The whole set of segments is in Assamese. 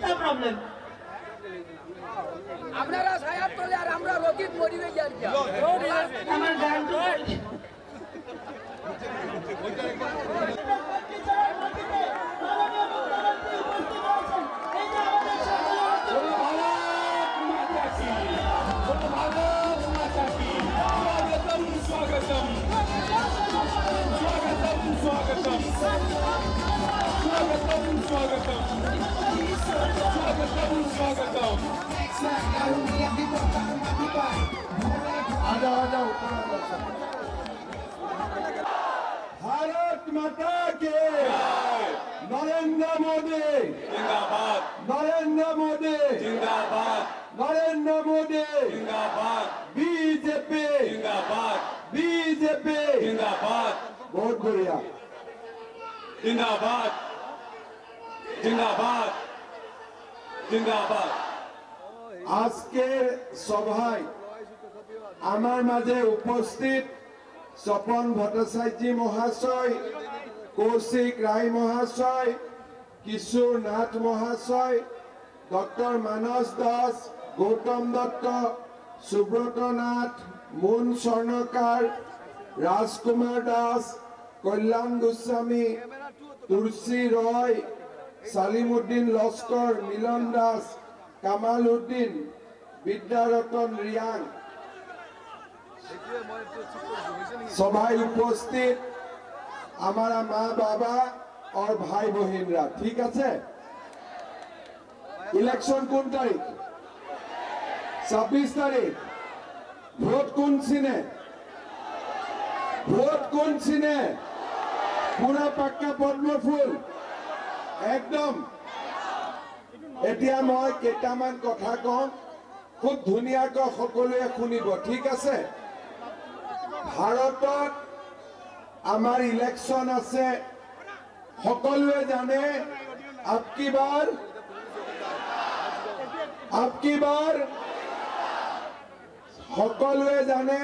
no problem. আপনারা সায়াত তোলে আর আমরা রোগীত মরি হয়ে যাই আমার গান তো भारत माता के नरेंद्र मोदी जिंदाबाद नरेंद्र मोदी जिंदाबाद नरेंद्र मोदी जिंदाबाद बीजेपी जिंदाबाद बीजेपी जिंदाबाद बहुत बढ़िया जिंदाबाद जिंदाबाद जिंदाबाद আজকের সভায় আমার মাঝে উপস্থিত স্বপন ভট্টাচার্য মহাশয় কৌশিক রায় মহাশয় কিশোর নাথ মহাশয় ডক্টর মানস দাস গৌতম দত্ত সুব্রত নাথ মুন স্বর্ণকার রাজকুমার দাস কল্যাণ গোস্বামী তুলসী রয় সালিমউদ্দিন লস্কর মিলন দাস কামাল উদ্দিন বিদ্যারতন রিয়াং सभाय उपस्थित हमारा माँ बाबा और भाई बहनरा ठीक है इलेक्शन कौन तारीख 26 तारीख भोट कौन सिने पूरा पक्का पद्म फूल एकदम एतिया मैं केटामान कथा कम खूब धुनियाक सकलोए शुनिब ठीक है भारत आमार इलेक्शन आछे सकलोए जाने आपकी बार सकलोए जाने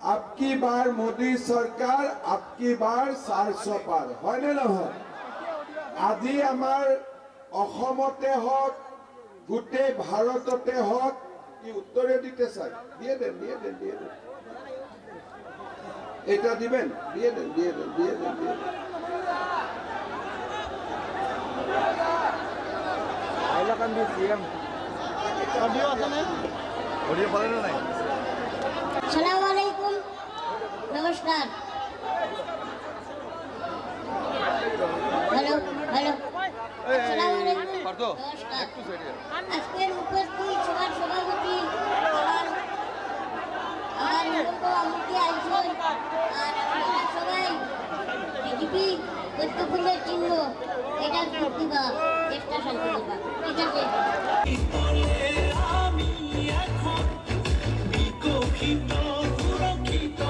आपकी बार मोदी सरकार आपकी बार 400 पार है ने নহয় আজি आमार অসমতে হক গোটে ভারততে হক কি উত্তরে দিতে চাই দিয়ে দেন এটা দিবেন দিয়ে দেন আইলাকান দি সিএম অডিও আছে না অডিও পড়ে না নাই আসসালামু আলাইকুম নমস্কার হ্যালো আসসালামু আলাইকুম পারতো নমস্কার একটু সাইডে আজকের উপস্থিত সভার সভাপতি আমার লোক আমুকি আইছেন আর আপনারা সবাই বিজেপি ঐক্যফুলের চিহ্ন এটা দিবা চেষ্টা শান্তি দিবা ঠিক আছে আমি এখন বিকশিত সুরক্ষিত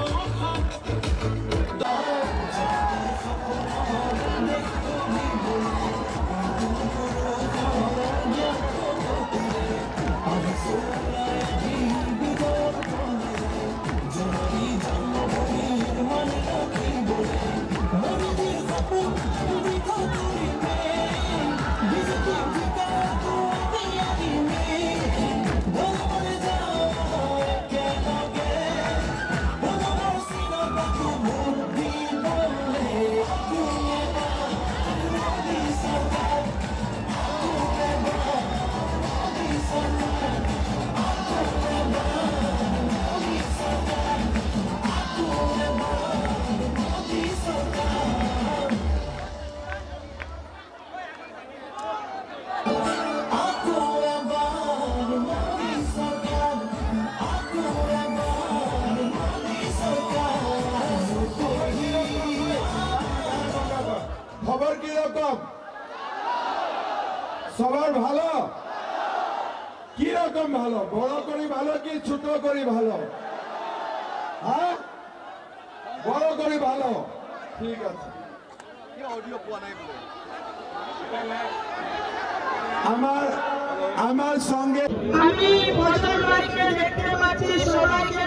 সবার ভালো কি রকম ভালো বড় করি ভালো কি ছোট করি ভালো হ্যাঁ বড় করি ভালো ঠিক আছে কি অডিও পোৱা নাই বলে আমাৰ সঙ্গে আমি বদল ভাইকে দেখতে পাচ্ছি সবাইকে